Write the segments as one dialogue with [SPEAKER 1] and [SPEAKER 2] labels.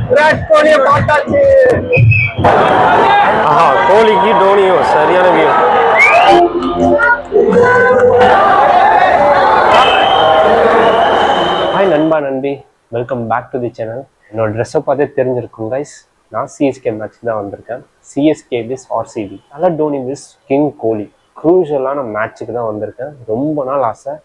[SPEAKER 1] விராட் கோலியை பார்த்தாச்சு.
[SPEAKER 2] கோலிக்கு டோனியும் சரியான view. Hi நண்பா நண்பி, welcome back to the channel. என்னோட ட்ரெஸ்ஸை பார்த்தே தெரிஞ்சிருக்கும் கைஸ், நான் சிஎஸ்கே மேட்ச் தான் வந்திருக்கேன். சிஎஸ்கே விஸ் ஆர்சிபி, தல டோனி விஸ் கிங் கோலி, க்ரூஷியலான மேட்ச்சுக்கு தான் வந்திருக்கேன். ரொம்ப நாள் ஆசை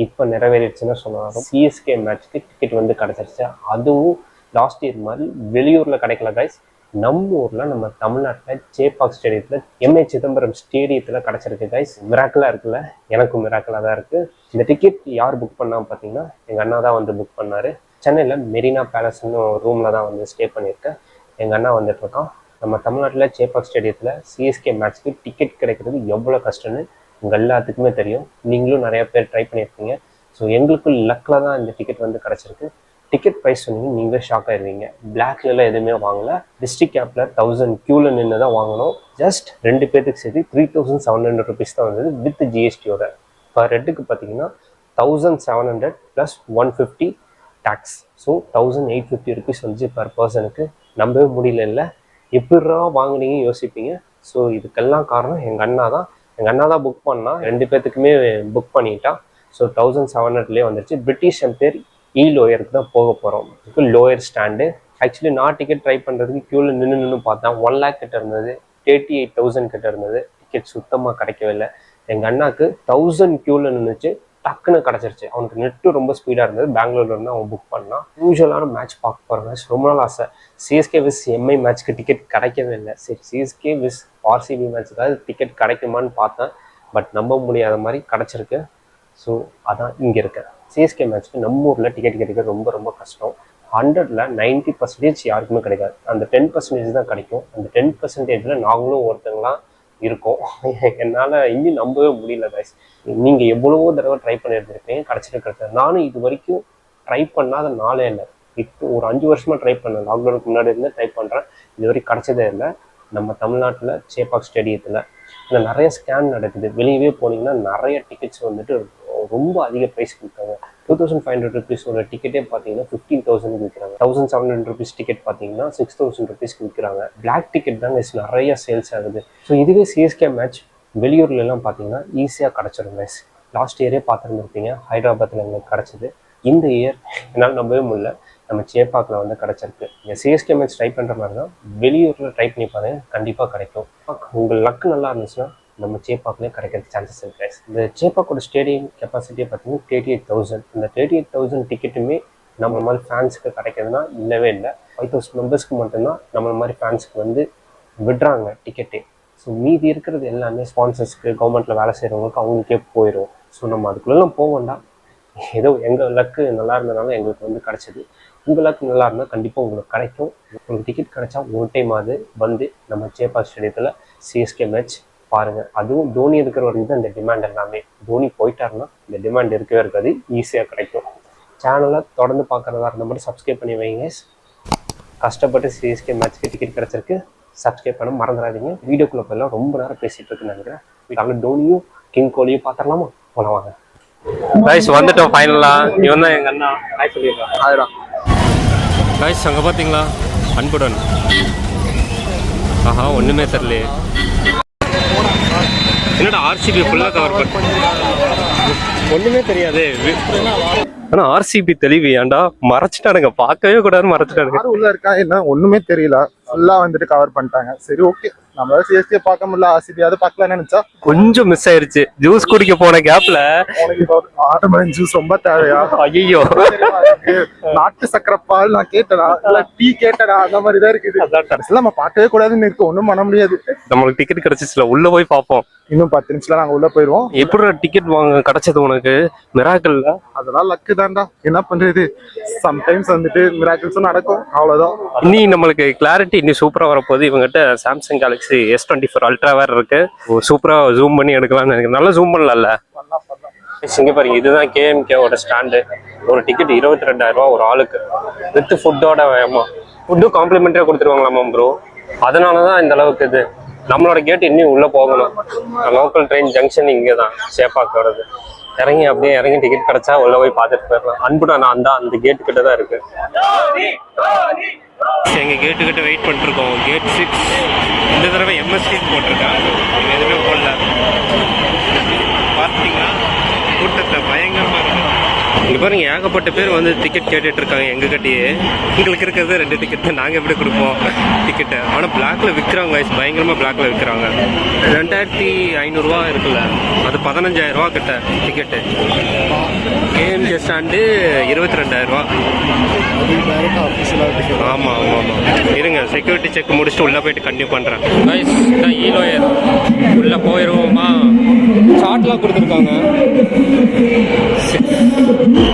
[SPEAKER 2] இப்போ நிறைவேறிடுச்சுன்னு சொன்னாலும். சிஎஸ்கே மேட்ச்சுக்கு டிக்கெட் வந்து கிடச்சிருச்சு. அதுவும் லாஸ்ட் இயர் மாதிரி வெளியூரில் கிடைக்கல கைஸ், நம்ம ஊரில் நம்ம தமிழ்நாட்டில் சேப்பாக் ஸ்டேடியத்தில் எம்ஏ சிதம்பரம் ஸ்டேடியத்தில் கிடச்சிருக்கு கைஸ். மிராக்கலாக இருக்குல்ல, எனக்கும் மிராக்கலாக தான் இருக்குது. இந்த டிக்கெட் யார் புக் பண்ணால் பார்த்தீங்கன்னா எங்கள் அண்ணா தான் வந்து புக் பண்ணார். சென்னையில் மெரினா பேலஸ்ன்னு ரூமில் தான் வந்து ஸ்டே பண்ணியிருக்கேன். எங்கள் அண்ணா வந்துட்டு இருக்கான். நம்ம தமிழ்நாட்டில் சேப்பாக் ஸ்டேடியத்தில் சிஎஸ்கே மேட்ச்க்கு டிக்கெட் கிடைக்கிறது எவ்வளோ கஷ்டம்னு உங்கள் எல்லாத்துக்குமே தெரியும். நீங்களும் நிறைய பேர் ட்ரை பண்ணியிருக்கீங்க. ஸோ எங்களுக்கு லக்கில் தான் இந்த டிக்கெட் வந்து கிடச்சிருக்கு. டிக்கெட் ப்ரைஸ் சொன்னீங்க நீங்களே ஷாக் ஆயிடுவீங்க. பிளாக்லாம் எதுவுமே வாங்கலை. டிஸ்ட்ரிக்ட் கேப்பில் 1000 க்யூவில் நின்று தான் வாங்கணும். ஜஸ்ட் 2 பேருக்கு சேர்த்து 3700 ருபீஸ் தான் வந்தது வித் ஜிஎஸ்டியோட. பர் ஹெட்டுக்கு பார்த்தீங்கன்னா 1700 + 150 டேக்ஸ். ஸோ 1850 ருபீஸ் வந்துச்சு பர் பர்சனுக்கு. நம்பவே முடியல. இல்லை எப்படிரா வாங்கினீங்க யோசிப்பீங்க. ஸோ இதுக்கெல்லாம் காரணம் எங்கள் அண்ணா தான். எங்கள் அண்ணா தான் புக் பண்ணால் 2 பேர்த்துக்குமே புக் பண்ணிட்டா. ஸோ 1700லேயே வந்துருச்சு. பிரிட்டிஷ் எம்பையர் லோயருக்கு தான் போக போகிறோம். Lower stand. ஆக்சுவலி நான் டிக்கெட் ட்ரை பண்ணுறதுக்கு க்யூவில் நின்று பார்த்தேன். 1 lakh கிட்ட இருந்தது, 38,000 கிட்ட இருந்தது. டிக்கெட் சுத்தமாக கிடைக்கவே இல்லை. எங்கள் அண்ணாக்கு 1000 க்யூவில் நின்றுச்சு, டக்குன்னு கிடச்சிருச்சு. அவனுக்கு நெட்டு ரொம்ப ஸ்பீடாக இருந்தது. பெங்களூர்ல இருந்து அவன் புக் பண்ணான். யூஸ்வலான மேட்ச் பார்க்க போகிற மேட்ச் ரொம்ப நாள் ஆசை. சிஎஸ்கே விஸ் எம்ஐ மேட்ச்க்கு டிக்கெட் கிடைக்கவே இல்லை. சரி, சிஎஸ்கே விஸ் ஆர்சிபி மேட்ச்சுக்காக டிக்கெட் கிடைக்குமான்னு பார்த்தேன். பட் நம்ப முடியாத மாதிரி கிடச்சிருக்கு. ஸோ அதான் இங்கே இருக்கேன். சிஎஸ்கே மேட்ச்க்கு நம்ம ஊரில் டிக்கெட் கிடைக்க ரொம்ப ரொம்ப கஷ்டம். 100ல் 90% யாருக்குமே கிடைக்காது. அந்த 10% தான் கிடைக்கும். அந்த 10%ல் நாங்களும் ஒருத்தங்களாம் இருக்கோம். என்னால் இன்னும் நம்பவே முடியல கைஸ். நீங்கள் எவ்வளவோ தடவை ட்ரை பண்ணியிருந்திருப்பீங்க, கிடச்சிட்டு நானும் இது வரைக்கும் ட்ரை பண்ணாத நாளே இல்லை. இப்போ ஒரு 5 வருஷமாக ட்ரை பண்ணேன். லாக்டவுனுக்கு முன்னாடி இருந்து ட்ரை பண்ணுறேன். இது வரைக்கும் கிடச்சதே இல்லை. நம்ம தமிழ்நாட்டில் சேப்பாக் ஸ்டேடியத்தில் இல்லை நிறைய ஸ்கேன் நடக்குது. வெளியவே போனீங்கன்னா நிறைய டிக்கெட்ஸ் வந்துட்டு ரொம்ப அதிக ப்ரைஸ் கொடுத்தாங்க. 2500 ருபீஸ் ஒரு டிக்கெட்டே பார்த்தீங்கன்னா 15,000 விற்கிறாங்க. 1700 ருபீஸ் டிக்கெட் பார்த்தீங்கன்னா 6000 ருபீஸ்க்கு விற்கிறாங்க. பிளாக் டிக்கெட் தான் நிறைய சேல்ஸ் ஆகுது. ஸோ இதுவே சிஎஸ்கே மேட்ச் வெளியூர்லாம் பார்த்தீங்கன்னா ஈஸியாக கிடச்சிரும் கைஸ். லாஸ்ட் இயரே பார்த்துருந்துருப்பீங்க, ஹைதராபாத்தில் எங்களுக்கு கிடச்சிது. இந்த இயர் என்னால் நம்பவே முடியல, நம்ம சேப்பாக்கில் வந்து கிடச்சிருக்கு. நீங்கள் சிஎஸ்கே மேட்ச் ட்ரை பண்ணுற மாதிரி தான் வெளியூரில் ட்ரை பண்ணி பாருங்க, கண்டிப்பாக கிடைக்கும். உங்கள் லக்கு நல்லா இருந்துச்சுன்னா நம்ம சேப்பாக்லேயே கிடைக்கிறதுக்கு சான்சஸ் இருக்கு. இந்த சேப்பாக்கோட ஸ்டேடியம் கெப்பாசிட்டியை பார்த்தீங்கன்னா 38,000. இந்த 38,000 டிக்கெட்டுமே நம்ம மாதிரி ஃபேன்ஸுக்கு கிடைக்கிறதுனா இல்லவே இல்லை. 5000 மெம்பர்ஸ்க்கு மட்டும்தான் நம்ம மாதிரி ஃபேன்ஸுக்கு வந்து விடுறாங்க டிக்கெட்டே. ஸோ மீதி இருக்கிறது எல்லாமே ஸ்பான்சர்ஸ்க்கு, கவர்மெண்ட்டில் வேலை செய்கிறவங்களுக்கு அவங்களுக்கே போயிடும். ஸோ நம்ம அதுக்குள்ளெல்லாம் போக வேண்டாம். ஏதோ எங்கள் லக்கு நல்லா இருந்ததுனால எங்களுக்கு வந்து கிடச்சிது. உங்கள் லக்கு நல்லா இருந்தால் கண்டிப்பாக உங்களுக்கு கிடைக்கும். உங்களுக்கு டிக்கெட் கிடைச்சா ஒரு டைம் அது வந்து நம்ம சேப்பாக் ஸ்டேடியத்தில் சிஎஸ்கே மேட்ச் பாருங்கள். அதுவும் தோனி இருக்கிற வரைக்கும் தான் இந்த டிமாண்ட் எல்லாமே. தோனி போயிட்டாருன்னா இந்த டிமாண்ட் இருக்கவே இருக்காது, ஈஸியாக கிடைக்கும். சேனலை தொடர்ந்து பார்க்குறதா இருந்த மட்டும் சப்ஸ்கிரைப் பண்ணி வைங்க. கஷ்டப்பட்டு சிஎஸ்கே மேட்ச்க்கு டிக்கெட் கிடச்சிருக்கு, சப்ஸ்கிரைப் பண்ண மறந்துடாதீங்க. வீடியோக்குள்ளே போயெல்லாம் ரொம்ப நேரம் பேசிகிட்டு இருக்குன்னு நினைக்கிறேன். வீட்டால் டோனியும் கிங் கோலியும் பார்த்துடலாமா? போகலாம் வாங்க கைஸ். வந்துட்டோம் ஃபைனலாக. இவன் தான் எங்கள் அண்ணா. ஹாய் சொல்லியிருக்கான். அதுதான் கைஸ். அங்கே பார்த்தீங்களா அன்புடன். ஆஹா, ஒன்றுமே தெரியலையே. என்னடா ஆர்சிபி ஃபுல்லாக கவர் பண்ண ஒன்றுமே தெரியாது. ஆனால் ஆர்சிபி தெளிவு ஏன்டா மறைச்சிட்டானுங்க, பார்க்கவே கூடாது, மறைச்சிட்டானுங்க.
[SPEAKER 1] உள்ள இருக்கா என்ன ஒண்ணுமே தெரியல, ஃபுல்லாக வந்துட்டு கவர் பண்ணிட்டாங்க. சரி, ஓகே. நம்மளால சிஎஸ்கே பார்க்க முடியல, ஆர்சிபி அதை பார்க்கலாம்னு நினைச்சா கொஞ்சம்
[SPEAKER 2] மிஸ் ஆயிருச்சு. ஜூஸ் குடிக்க போன கேப்ல
[SPEAKER 1] வாட்டர்மெலன் ஜூஸ் ரொம்ப தேவையா?
[SPEAKER 2] ஐயோ,
[SPEAKER 1] நாட்டு சக்கரை பால் நான் கேட்டடா, டீ கேட்டடா, அந்த மாதிரி தான் இருக்குது. நம்ம பார்க்கவே கூடாதுன்னு இருக்கு, ஒன்றும் பண்ண முடியாது.
[SPEAKER 2] நம்மளுக்கு டிக்கெட் கிடைச்சிச்சுல, உள்ள போய் பார்ப்போம்.
[SPEAKER 1] இன்னும் 10 நிமிஷத்துல நாங்க உள்ள போயிருவோம்.
[SPEAKER 2] எப்படி டிக்கெட் வாங்க கிடைச்சது உனக்கு? மிராக்கிள்.
[SPEAKER 1] அதெல்லாம் லக்கு தான்டா, என்ன பண்றது. சம்டைம்ஸ் வந்துட்டு மிராக்கிள்ஸும் நடக்கும், அவ்வளவுதான்.
[SPEAKER 2] இனி நம்மளுக்கு கிளாரிட்டி இன்னும் சூப்பரா வரப்போகுது. இவங்ககிட்ட சாம்சங் கேலக்ஸி S24 அல்ட்ரா வேற இருக்கு. சூப்பரா ஜூம் பண்ணி எடுக்கலாம்னு நினைக்கிறேன். நல்லா ஜூம் பண்ணலாம்ல. இங்க பாருங்க, இதுதான் KMKவோட ஸ்டாண்டு. ஒரு டிக்கெட் 22,000 ரூபா ஒரு ஆளுக்கு வித் ஃபுட்டோட. ஃபுட்டும் காம்ப்ளிமெண்டரியா கொடுத்துருவாங்களாமா ப்ரோ. அதனாலதான் இந்த அளவுக்கு இது. நம்மளோட கேட் இன்னும் உள்ள போகணும். லோக்கல் ட்ரெயின் ஜங்ஷன் இங்கே தான் சேப்பாக்கு வருது. இறங்கி அப்படியே இறங்கி டிக்கெட் கிடைச்சா உள்ள போய் பார்த்துட்டு போயிடலாம். அன்புடா நான் தான் அந்த கேட்டு கிட்ட தான் இருக்கு. எங்க கேட்டு கிட்ட வெயிட் பண்ணிருக்கோம். கேட் 6 இந்த தடவை எம்எஸ்டி போட்டிருக்காங்க, எதுவுமே போடல. பார்த்தீங்களா கூட்டத்தை பயங்கரமா இருக்கு. இங்க பாருங்க ஏகப்பட்ட பேர் வந்து டிக்கெட் கேட்டுட்டு இருக்காங்க எங்க கட்டியே. உங்களுக்கு இருக்கிறது 2 டிக்கெட் தான், நாங்க எப்படி கொடுப்போம் டிக்கெட்டை? ஆனா பிளாக்ல விற்கிறாங்க, பயங்கரமா பிளாக்ல விற்கிறாங்க. 2500 ரூபா இருக்குல்ல, அது 15000 ரூபா கிட்ட டிக்கெட்டு. கேஎம்ஜே ஸ்டாண்டு 22000 ரூபா. ஆமா ஆமா ஆமா. இருங்க செக்யூரிட்டி செக் முடிச்சுட்டு உள்ள போயிட்டு கண்டினியூ பண்றேன். ஈலோயர் உள்ள போயிருவோமா? சார்ட்லாம் கொடுத்துருக்காங்க.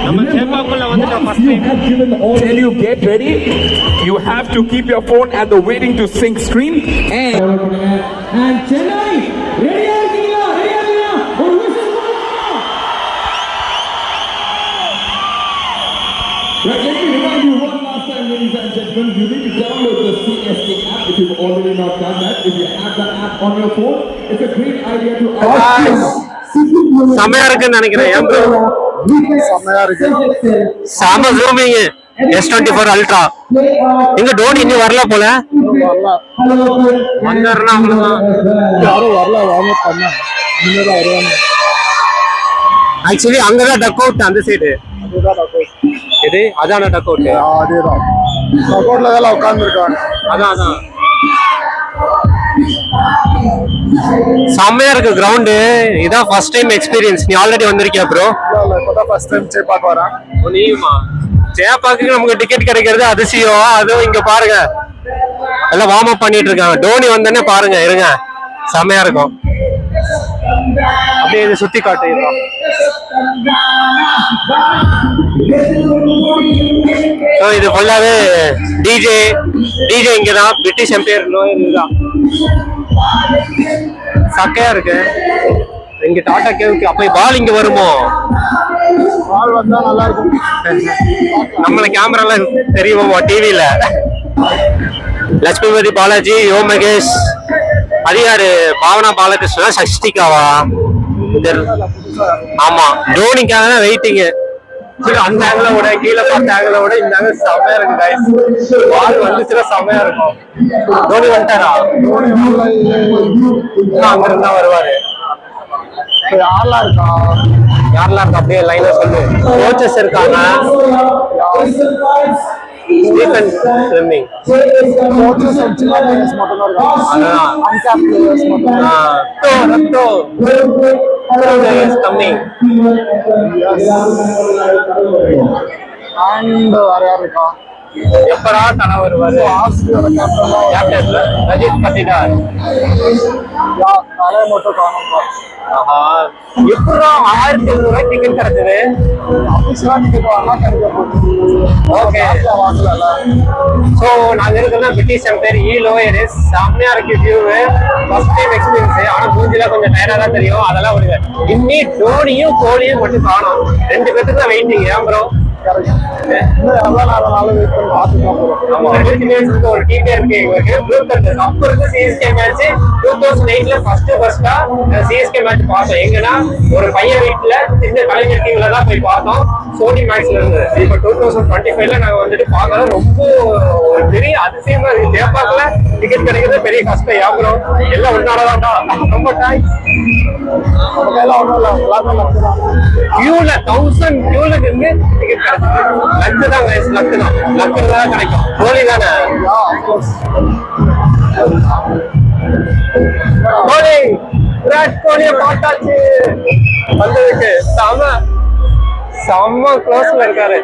[SPEAKER 2] நம்ம சேப்பாக்குள்ள வந்துட்டோம் first time.
[SPEAKER 3] Tell you get ready. You have to keep your phone at the waiting to sync screen and
[SPEAKER 4] Chennai ready ஆகிங்களா? ஒரு விஷயம் போலாம். Let me remind you one last time, ladies and gentlemen, you need to download the CSK app if you've already not done that. If you have the app on your phone, it's a great idea to
[SPEAKER 2] செமையா இருக்குன்னு நினைக்கிறேன். ஏன் bro
[SPEAKER 1] செம்மையா இருக்கு.
[SPEAKER 2] சாம zooming S24 ultra. எங்க டோனி இன்னும் வரல போல. வந்தாருன்னா அவ்வளவுதான்.
[SPEAKER 1] யாரும் வரல, வாங்க பண்ண இன்னும் வருவாங்க.
[SPEAKER 2] ஆக்சுவலி அங்கதான் டக் அவுட் அந்த சைடு.
[SPEAKER 1] அதுதான் டக் அவுட்.
[SPEAKER 2] இது அதான டக் அவுட்.
[SPEAKER 1] அதேதான் டக் அவுட்ல தான் உட்கார்ந்துருக்காங்க.
[SPEAKER 2] அதான் செம்மையா இருக்கு கிரவுண்டு. இதான் ஃபர்ஸ்ட் டைம் எக்ஸ்பீரியன்ஸ். நீ ஆல்ரெடி வந்திருக்கியா ப்ரோ?
[SPEAKER 1] இல்ல இப்பதான் ஃபர்ஸ்ட் டைம் சேப்பாக்கு வரேன்.
[SPEAKER 2] நீமா சேப்பாக்கு நமக்கு டிக்கெட் கிடைக்கிறது அதிசயம். அதுவும் இங்க பாருங்க எல்லாம் வார்ம் அப் பண்ணிட்டு இருக்காங்க. டோனி வந்தோடனே பாருங்க, இருங்க செம்மையா இருக்கும். அப்படியே இதை சுத்தி காட்டுறோம். இது ஃபுல்லாவே டிஜே இங்கதான். பிரிட்டிஷ் எம்பையர் இதுதான். சக்கையா இருக்கு. இங்க டாடா கேவுக்கு அப்ப பால் இங்க வருமோ?
[SPEAKER 1] பால் வந்தா நல்லா இருக்கும்.
[SPEAKER 2] நம்மள கேமரால தெரியுமோ டிவில? லட்சுமிபதி பாலாஜி, யோ மகேஷ், அது யாரு? பாவனா பாலகிருஷ்ணா, சஷ்டிகாவா? ஆமா, டோனிக்காக தான் வெயிட்டிங். சரி, அந்த ஆங்கில விட கீழே பார்த்த ஆங்கில விட இந்த ஆங்கில செமையா இருக்கு guys. பால் வந்துச்சுன்னா செமையா இருக்கும். டோனி வந்துட்டாரா? அங்க இருந்தா வருவாரு.
[SPEAKER 1] யாரெல்லாம் இருக்கா?
[SPEAKER 2] யாரெல்லாம் இருக்கா அப்படியே லைனா சொல்லு. கோச்சஸ் இருக்காங்க. Stephen swimming.
[SPEAKER 1] கோச்சஸ் சின்ன பிளேயர்ஸ் மட்டும் தான் இருக்காங்க.
[SPEAKER 2] அதான்
[SPEAKER 1] அன்கேப் பிளேயர்ஸ் மட்டும்.
[SPEAKER 2] ரத்தோ is coming.
[SPEAKER 1] அண்ட் வேற யார் இருக்கா?
[SPEAKER 2] எப்படா தலை வருவாரு?
[SPEAKER 1] ஆஸ்திரேலியோட கேப்டன்
[SPEAKER 2] ரஜித் பட்டிதார்.
[SPEAKER 1] தலையை மட்டும் காணும்.
[SPEAKER 2] எப்படா 1500 ரூபாய் டிக்கெட் கிடைச்சது?
[SPEAKER 1] ஆஃபீஸ்ல டிக்கெட் வாங்கினா கிடைக்க போகுது.
[SPEAKER 2] ஓகே,
[SPEAKER 1] வாங்கல.
[SPEAKER 2] ஸோ நாங்க இருக்கிறது பிரிட்டிஷ் எம்பையர் ஈலோயர். செம்மையா இருக்கு வியூ. First time experience. ஆனா மூஞ்சில கொஞ்சம் டயர்டா தான் தெரியும். அதெல்லாம் விடுங்க. இன்னி டோனியும் கோலியும் மட்டும் காணும். 2 பேருக்கு தான் வெயிட்டிங். ஏன் ப்ரோ?
[SPEAKER 1] இன்னும் எவ்வளவு நேரம் வெயிட் பண்ணி பார்த்துக்கலாம்.
[SPEAKER 2] ஆமா, ஒரு டீமே இருக்கு எங்களுக்கு. அப்ப இருக்கு சிஎஸ்கே மேட்ச் 2008ல ஃபர்ஸ்டா சிஎஸ்கே மேட்ச் பார்த்தோம். எங்கன்னா ஒரு பையன் வீட்டுல சின்ன கலைஞர் டீம்ல தான் போய் பார்த்தோம். சோனி மேட்ச்ல இருந்து. இப்ப 2025ல நாங்க வந்துட்டு பார்க்கறோம். ரொம்ப ஒரு பெரிய அதிசயமா இருக்கு. ஜெயப்பாக்கல டிக்கெட் கிடைக்கிறது பெரிய கஷ்டம். யாபுரம் எல்லாம் ஒன்னாலதான்டா. ரொம்ப தேங்க்ஸ். கியூல 1000 கியூல இருந்து டிக்கெட் கிடைச்சது. லக்கு தான் கைஸ், லக்கு தான் கிடைக்கும். கோலி தானே? கோலி, விராட் கோலியை பார்த்தாச்சு. வந்ததுக்கு செம்ம க்ளோஸ்ல இருக்காரு.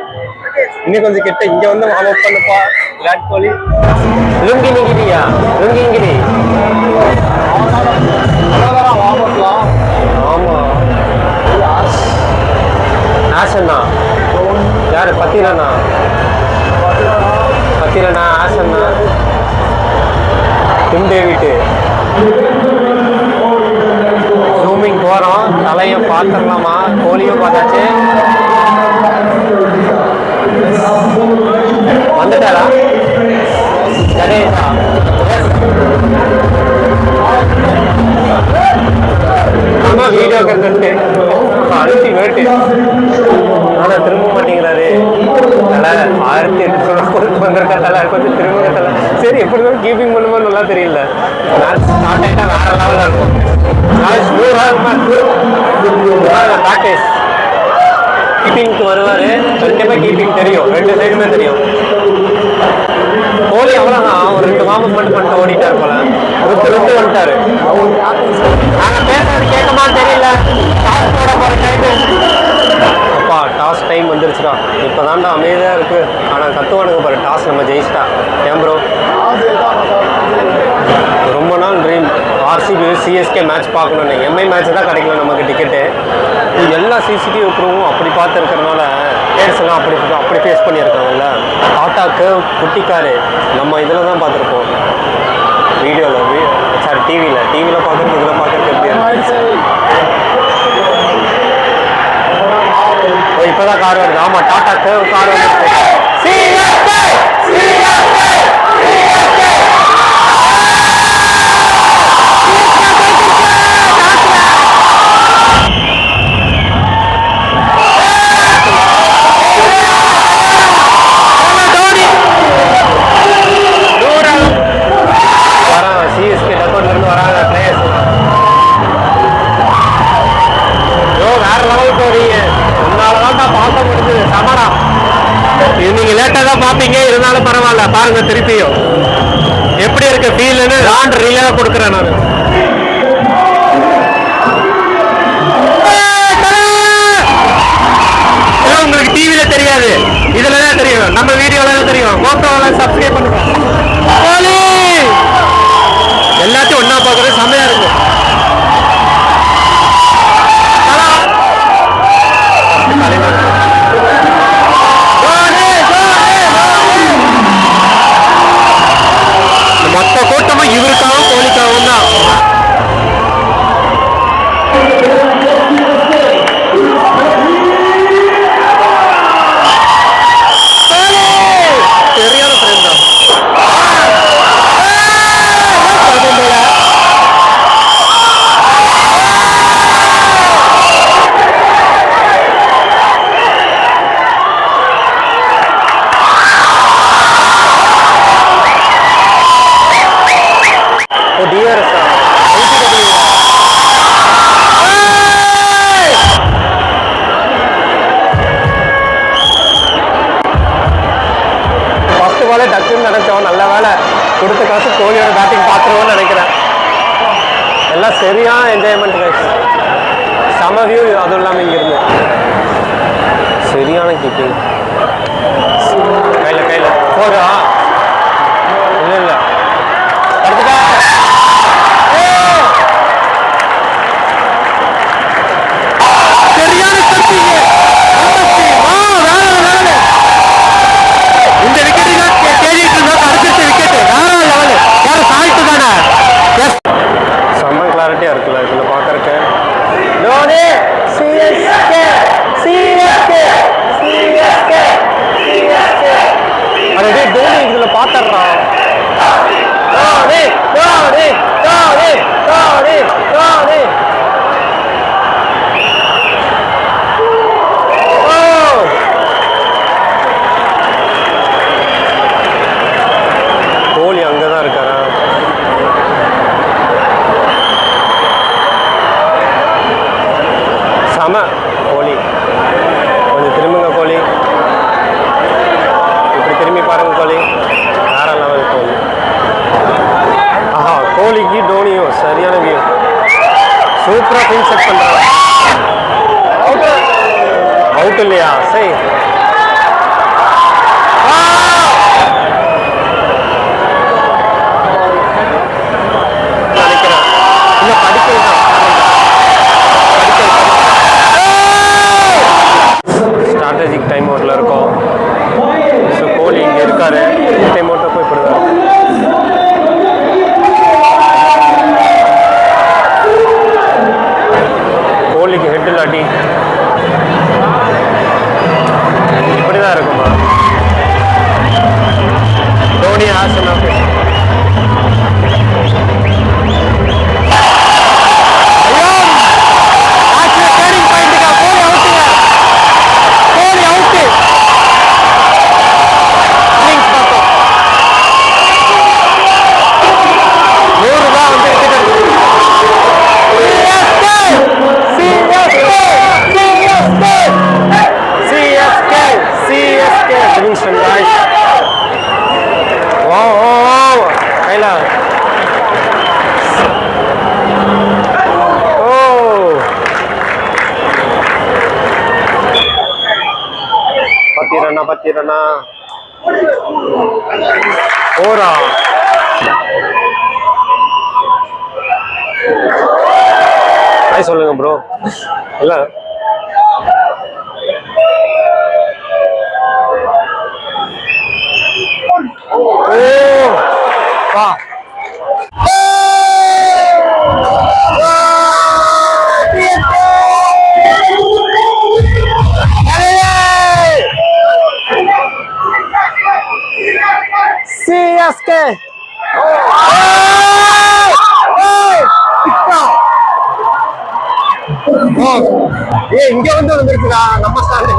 [SPEAKER 2] இன்னும் கொஞ்சம் கிட்ட இங்க வந்து வார்ம் அப் பண்ணுப்பா விராட் கோலி. லுங்கினிகிரியா? லுங்கிங்கிரி. ஆமா, ஆசன்னா யாரு? பத்திரனா ஆசன்னா டிம் டேவிட். ஜூமிங் போறோம். தலைய பாத்துடலாமா? கோலியும் பார்த்தாச்சு. வந்துட்டாரா? ஜடேஜா. ஆமா, வீடியோ கண்டென்ட் அல்டிமேட். ஆனா திரும்ப மாட்டேங்கிறாரு. தலை 1800 கொடுத்து வந்திருக்கா தலை, கொஞ்சம் திரும்ப தலை. சரி எப்படிதான் கீப்பிங் பண்ணுமோ நல்லா தெரியல. மேட்ச் ஸ்டார்ட் ஆயிட்டா வேற லெவலில் இருக்கும். ப்ராக்டிஸ் கீப்பிங்க்கு வருவாரு, கண்டிப்பா கீப்பிங் தெரியும், 2 சைடுமே தெரியும். கோலி அவ்வளோதான், ஒரு 2 வார்ம் மட்டும் பண்ணிட்டு ஓடிட்டார் போல. விட்டு வந்துட்டாரு. நாங்க பேசுறது கேட்கமான்னு தெரியல. டாஸ் போட போற டைம். அப்பா டாஸ் டைம் வந்துருச்சுடா. இப்போதான்டா அமைதியா இருக்கு. ஆனா கத்துவானுங்க பாரு, டாஸ் நம்ம ஜெயிச்சிட்டா. ஏன் ப்ரோ ரொம்ப நாள் ட்ரீம் ஆர்சிபி சிஎஸ்கே மேட்ச் பார்க்கணுன்னு. எம்ஐ மேட்ச் தான் கிடைக்கல நமக்கு டிக்கெட்டு. எல்லா சிசிடிவி ப்ரூவும் அப்படி பார்த்துருக்கறனால பிளேயர்ஸ் எல்லாம் அப்படி ஃபேஸ் பண்ணியிருக்காங்கல்ல. டாட்டாக்கு குட்டிக்காரு நம்ம இதில் தான் பார்த்துருப்போம், வீடியோவில், சாரி டிவியில் பார்க்குறது, இதில் பார்க்குறது எப்படி இருக்கு. இப்போதான் கார் வருது. ஆமாம், டாட்டாக்கு கார் வந்து சிஎஸ்கே டக்கோட்லேருந்து வராங்க பிளேயர்ஸ். வேற லெவலுக்கு வரீங்க. உன்னாலதான் தான் பார்க்க முடிஞ்சது. சமடா இது நீங்க லேட்டா தான் பார்ப்பீங்க, இருந்தாலும் பரவாயில்ல. பாருங்க திருப்பியும் எப்படி இருக்கு ஃபீல்னு ராண்ட் ரிலே கொடுக்குறேன் நான். உங்களுக்கு டிவில தெரியாது, இதுலதான் தெரியும், நம்ம வீடியோல தெரியும். கோப்ரோல சப்ஸ்கிரைப் பண்ணுங்க. எல்லாத்தையும் ஒன்னா பார்க்கறது செம்மையா இருக்கு. மொத்த கூட்டமும் இவருக்காகவும் கோலிக்காகவும் தான். சரியான ஃப்ரெண்ட் தான். டக்குன்னு நினைச்சோம், நல்ல வேலை கொடுத்த காசு கோலியோட பேட்டிங் பார்த்துருவோம்னு நினைக்கிறேன். எல்லாம் சரியான என்ஜாய்மெண்ட் கைஸ். செம வியூ, அதுவும் இல்லாமல் இங்கிருந்து சரியான கீப்பிங். கையில் போதா இல்லை அடுத்துட்டா சரியான கட்டிங்க. இந்த விக்கெட்டு தான் தேடிட்டு இருந்தா அடுத்த விக்கெட்டு வேற லெவலு. வேற சாய்ட்டு தானே. செம்ம கிளாரிட்டியா இருக்குல்ல இதுல பாக்குறதுக்கு. Dhoni CSK CSK CSK CSK. அதே தோனி இதுல பாத்துறான். தோனி தோனி தோனி தோனி தோனி. கோலி அங்கதான் இருக்காரா? சம கோலி கொஞ்சம் திரும்புங்க கோலி, இப்படி திரும்பி பாருங்க கோலி, வேற லெவல் கோலி. ஆஹா, கோலிக்கு டோனியும் சரியான வியூ, சூப்பரா ஃபீல் செட் பண்றாங்க. அவுட் இல்லையா? சரி நினைக்கிறேன். இல்லை படிக்கிறது தான். ஸ்ட்ராட்டஜிக் டைம் அவுட்டில் இருக்கோம். ஸோ கோலி இங்கே இருக்காரு. டைம் அவுட்டை போய் போடுவார். கோலிக்கு ஹெட்டில் அடி இப்படிதான் இருக்குமா? தோனி ஆசனா டேர்னிங் பாயிண்ட்டுக்கா பத்தி ரன்னா 4 ஹாய் சொல்லுங்க ப்ரோ. இல்ல வா CSK. இங்க வந்து வந்துருக்குடா நம்ம ஸ்டாண்ட்.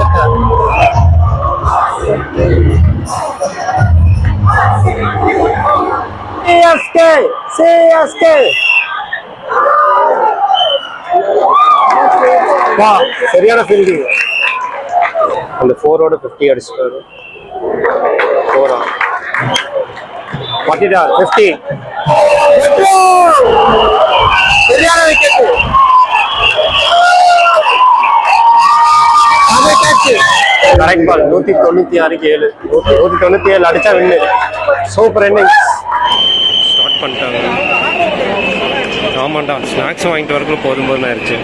[SPEAKER 2] CSK வா சரியான ஃபீல்டிங். அந்த 4 ஓட 50 அடிச்சிட்டாரு. 4 40 50 சரியான விக்கெட். கரெக்ட் பால். 196க்கு 7. 197 அடிச்சா வின்னு. Super innings. ஸ்டார்ட் பண்ணிட்டாங்க. ஆமாண்டா ஸ்நாக்ஸ் வாங்கிட்டு வரக்குள்ள போதும் ஆயிடுச்சு.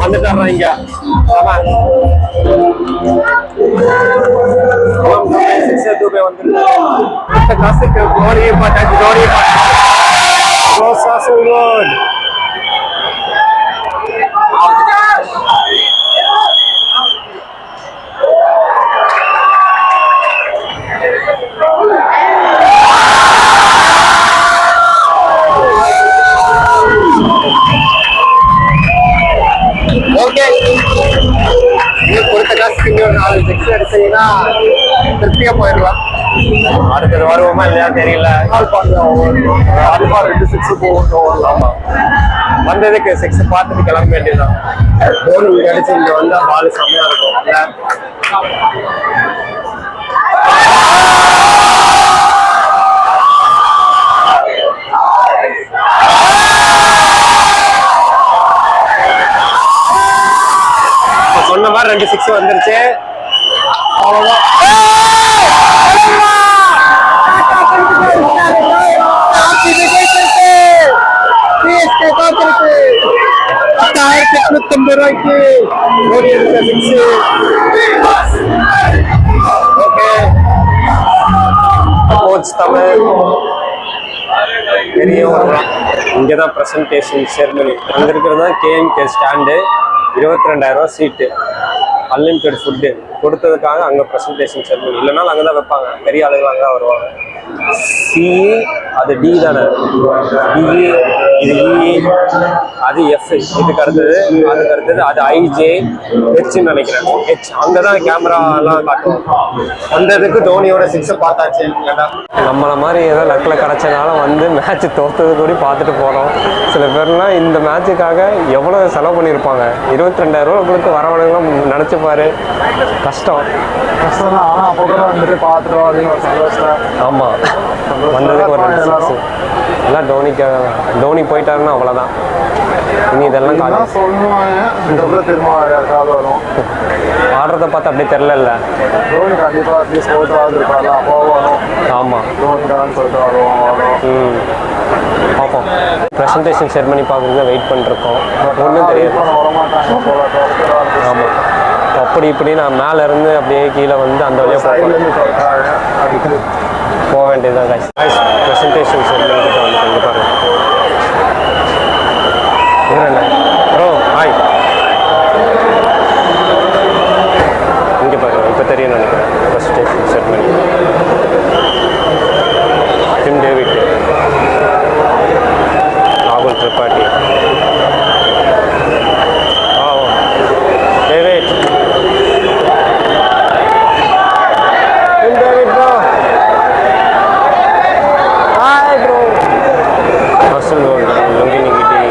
[SPEAKER 2] வந்துட்டாங்க. காசுக்கு கோரியை பார்த்தாச்சு. கோரியை கொடுத்த காசுக்கு இன்னொரு 4 6 அடிச்சீங்கன்னா திருப்தியா போயிடலாம். அடுத்தது வருவோமா இல்லையா தெரியல. அதுப்பா 2 6 போகும். ஆமா வந்ததுக்கு 6 பார்த்துட்டு கிளம்ப வேண்டியதுதான். தோனி இங்க அடிச்சு இங்க வந்தா பால் செம்மையா இருக்கும். சொன்ன மாதிரி 2 6 வந்துருச்சு. அவ்வளவுதான். இங்கதான் பிரசன்டேஷன் செரிமனி. அங்க இருக்கிறது தான் KMK ஸ்டாண்டு. 22,000 சீட்டு. அன்லிமிட்டெட் ஃபுட்டு கொடுத்ததுக்காக அங்கே ப்ரெசன்டேஷன் செரிமனி. இல்லைனாலும் அங்கே தான் வைப்பாங்க. பெரிய ஆளுகள் அங்கே தான் வருவாங்க. சி அது டி தானே. டிஇ இது இஇ அது எஃப். இதுக்கு அடுத்தது அதுக்கு அடுத்தது அது ஐஜே ஹெச்ன்னு நினைக்கிறேன். ஹெச் அங்கே தான் கேமராலாம் காட்டுவோம். அந்த இதுக்கு தோனியோட 6 பார்த்தாச்சு. நம்மளை மாதிரி ஏதோ லக்கில் கிடச்சனால வந்து மேட்ச் தோற்றது கூட பார்த்துட்டு போகிறோம். சில பேர்லாம் இந்த மேட்சுக்காக எவ்வளோ செலவு பண்ணியிருப்பாங்க. 22,000 ரூபா கொடுத்து வரவனுங்களாம் நினச்சிப்பாரு. கஷ்டம்
[SPEAKER 1] தான். ஆனால் அப்போ கூட வந்துட்டு பார்த்துட்டு வரீங்க சந்தோஷம்.
[SPEAKER 2] ஆமாம் வந்ததுக்கு ஒரு 2 6 எல்லாம் தோனிக்காக. தோனி போயிட்டாருன்னா அவ்வளோதான். இனி இதெல்லாம் காலம்
[SPEAKER 1] சொல்லுவாங்க. திரும்ப வரும்
[SPEAKER 2] ஆடுறதை பார்த்து அப்படியே தெரில.
[SPEAKER 1] தோனி கண்டிப்பாக அட்லீஸ்ட் போட்டு இருப்பாரு. அப்போ வரும்.
[SPEAKER 2] ஆமாம்
[SPEAKER 1] தோனிக்கான்னு சொல்லிட்டு வரும்.
[SPEAKER 2] பார்ப்போம். ப்ரெசன்டேஷன் செரிமனி பார்க்குறதுக்கு வெயிட் பண்ணிருக்கோம். ஒன்றும் தெரியாது. ஆமாம் அப்படி இப்படி நான் மேலே இருந்து அப்படியே கீழே வந்து அந்த வழியாக போக வேண்டியதுதான். கைஸ் ப்ரெசன்டேஷன் செரிமனிக்கிட்ட வந்து கொஞ்சம் பாருங்க. என்ன ப்ரோ ஹாய். இங்கே பாருங்க இப்போ தெரியும் நினைக்கிறேன். presentation ceremony. Tim David, Rahul Tripathi. Oh, David. Tim David, bro. Hi, bro. Russell Lungi Nigiti,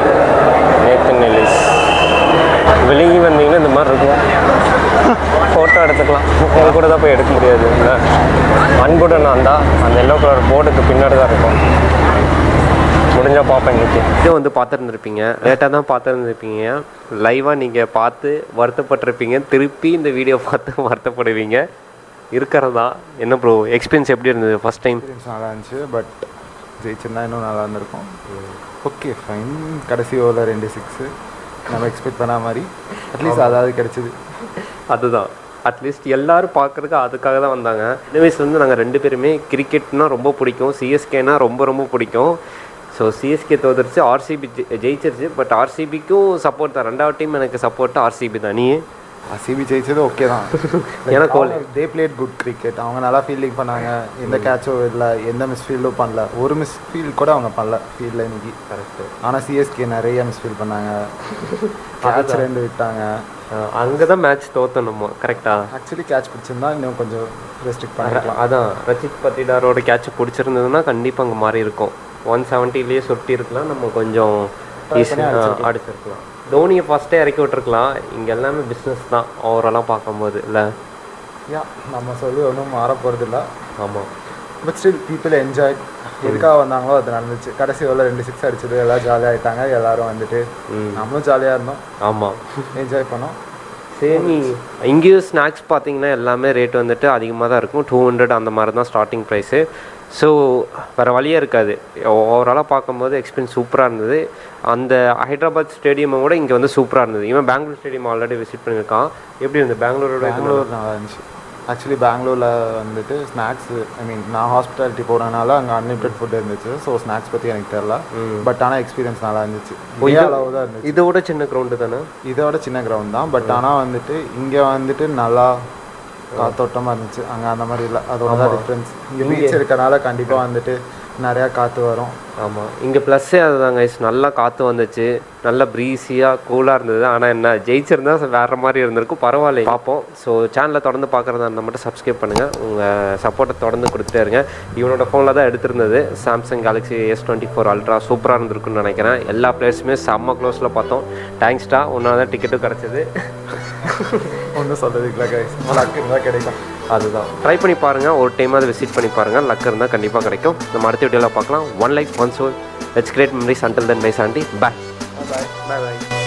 [SPEAKER 2] Nathan Ellis. வெளியே வந்தீங்கன்னா இந்த மாதிரி இருக்கும். ஃபோட்டோ எடுத்துக்கலாம். உங்க கூட தான் போய் எடுக்க முடியாது இல்லை. அன்புடன் நான் தான் அந்த எல்லோ கலர் போர்டுக்கு பின்னாடி தான் இருக்கும். முடிஞ்சால் பார்ப்பேன் இன்னைக்கு. இது வந்து பார்த்துருந்துருப்பீங்க, லேட்டாக தான் பார்த்துருந்துருப்பீங்க. லைவாக நீங்கள் பார்த்து வருத்தப்பட்டிருப்பீங்க, திருப்பி இந்த வீடியோ பார்த்து வருத்தப்படுவீங்க. இருக்கிறதா என்ன ப்ரோ எக்ஸ்பீரியன்ஸ் எப்படி இருந்தது ஃபஸ்ட் டைம்?
[SPEAKER 1] நல்லா இருந்துச்சு, பட் ஜெயிச்சிருந்தா இன்னும் நல்லா இருந்திருக்கும். Okay fine. கடைசி ஓவரில் 2 6 நம்ம எக்ஸ்பெக்ட் பண்ண மாதிரி அட்லீஸ்ட் அதாவது கிடச்சிது.
[SPEAKER 2] அதுதான் அட்லீஸ்ட் எல்லோரும் பார்க்குறதுக்கு அதுக்காக தான் வந்தாங்க. சின்ன வயசுலேருந்து நாங்கள் 2 பேருமே கிரிக்கெட்னால் ரொம்ப பிடிக்கும், சிஎஸ்கேனா ரொம்ப ரொம்ப பிடிக்கும். ஸோ சிஎஸ்கே தோத்துருச்சு, ஆர்சிபி ஜெயிச்சிருச்சு. பட் ஆர்சிபிக்கும் சப்போர்ட் தான். 2வது டீம் எனக்கு சப்போர்ட்டு ஆர்சிபி தான். நீ
[SPEAKER 1] ஆர்சிபி ஜெயிச்சது ஓகே தான்.
[SPEAKER 2] ஏன்னா
[SPEAKER 1] தே பிளேட் குட் கிரிக்கெட். அவங்க நல்லா ஃபீல்டிங் பண்ணாங்க, எந்த கேட்சும் இல்லை, எந்த மிஸ்ஃபீல்டும் பண்ணல, ஒரு மிஸ்ஃபீல்ட் கூட அவங்க பண்ணல ஃபீல்டில் இன்னைக்கு. கரெக்டு. ஆனால் சிஎஸ்கே நிறைய மிஸ்ஃபீல் பண்ணாங்க, கேட்ச் 2 விட்டாங்க.
[SPEAKER 2] அங்கே தான் மேட்ச் தோற்றணுமோ கரெக்டாக.
[SPEAKER 1] ஆக்சுவலி கேட்ச் பிடிச்சிருந்தா இன்னும் கொஞ்சம் ரெஸ்ட்ரிக்ட் பண்ணிக்கலாம்.
[SPEAKER 2] அதான் ரச்சித் பத்திடாரோட கேட்ச் பிடிச்சிருந்ததுன்னா கண்டிப்பாக அங்கே மாறி இருக்கும். 170லேயே சுட்டி இருக்கலாம், நம்ம கொஞ்சம் அடிச்சிருக்கலாம். தோனியை ஃபஸ்ட்டே இறக்கி விட்டுருக்கலாம். இங்கே எல்லாமே பிஸ்னஸ் தான் ஓவராலாக பார்க்கும்போது இல்லை.
[SPEAKER 1] நம்ம சொல்லி ஒன்றும் மாற போகிறது இல்லை.
[SPEAKER 2] ஆமாம்,
[SPEAKER 1] பட் ஸ்டில் பீப்புள் என்ஜாய். எதுக்காக வந்தாங்களோ அது நடந்துச்சு. கடைசி ஓவரில் 2 6 அடிச்சது, எல்லாம் ஜாலியாக ஆகிட்டாங்க. எல்லோரும் வந்துட்டு நம்மளும் ஜாலியாக இருந்தோம்.
[SPEAKER 2] ஆமாம்,
[SPEAKER 1] என்ஜாய் பண்ணோம்.
[SPEAKER 2] சரி, இங்கேயும் ஸ்நாக்ஸ் பார்த்தீங்கன்னா எல்லாமே ரேட் வந்துட்டு அதிகமாக தான் இருக்கும். 200 அந்த மாதிரி தான் ஸ்டார்டிங் ப்ரைஸு. ஸோ வேறு வழியே இருக்காது. ஓவராலாக பார்க்கும்போது எக்ஸ்பீரியன்ஸ் சூப்பராக இருந்தது. அந்த ஹைதராபாத் ஸ்டேடியமை கூட இங்கே வந்து சூப்பராக இருந்தது. இவன் பெங்களூர் ஸ்டேடியம் ஆல்ரெடி விசிட் பண்ணியிருக்கான். எப்படி இருந்தது பெங்களூர்
[SPEAKER 1] நல்லா இருந்துச்சு. ஆக்சுவலி பெங்களூரில் வந்துட்டு ஸ்நாக்ஸு, நான் ஹாஸ்பிட்டாலிட்டி போனதுனால அங்கே அன்லிமிட்டட் ஃபுட் இருந்துச்சு. ஸோ ஸ்நாக்ஸ் பற்றி எனக்கு தெரியல. பட் ஆனால் எக்ஸ்பீரியன்ஸ் நல்லா இருந்துச்சு. அளவு தான் இருந்துச்சு.
[SPEAKER 2] இதோட சின்ன கிரவுண்டு தானே?
[SPEAKER 1] இதோட சின்ன கிரவுண்ட் தான். பட் ஆனால் வந்துட்டு இங்கே வந்துட்டு நல்லா காத்தோட்டமாக இருந்துச்சு. அங்கே அந்த மாதிரி இல்லை. அதோட தான் டிஃப்ரென்ஸ். இங்கே பீச் இருக்கனால கண்டிப்பாக வந்துட்டு நிறையா காற்று வரும்.
[SPEAKER 2] ஆமாம், இங்கே ப்ளஸ்ஸே அதுதாங்க. நல்லா காற்று வந்துச்சு, நல்லா ப்ரீஸியாக கூலாக இருந்தது. ஆனால் என்ன ஜெயிச்சிருந்தா வேறு மாதிரி இருந்திருக்கும். பரவாயில்ல, பார்ப்போம். ஸோ சேனலை தொடர்ந்து பார்க்குறதா இருந்தால் மட்டும் சப்ஸ்கிரைப் பண்ணுங்கள். உங்கள் சப்போர்ட்டை தொடர்ந்து கொடுத்துட்டே இருங்க. இவனோட ஃபோனில் தான் எடுத்திருந்தது, சாம்சங் கேலக்ஸி S24 அல்ட்ரா. சூப்பராக இருந்திருக்குன்னு நினைக்கிறேன். எல்லா பிளேஸுமே செம்ம க்ளோஸில் பார்த்தோம். தேங்க்ஸ்டா, ஒன்றால் தான் டிக்கெட்டும் கிடச்சிது.
[SPEAKER 1] ஒன்றும் சொல்கிறதுக்குல லக் இருந்தால் கிடைக்கும்.
[SPEAKER 2] அதுதான் ட்ரை பண்ணி பாருங்கள். ஒரு டைம் அதை விசிட் பண்ணி பாருங்கள். லக் இருந்தால் கண்டிப்பாக கிடைக்கும். நம்ம அடுத்த வீடியோவில் பார்க்கலாம். 1 life 1 soul. Let's create memories. Until then, bye Sandy. Bye.
[SPEAKER 1] Bye.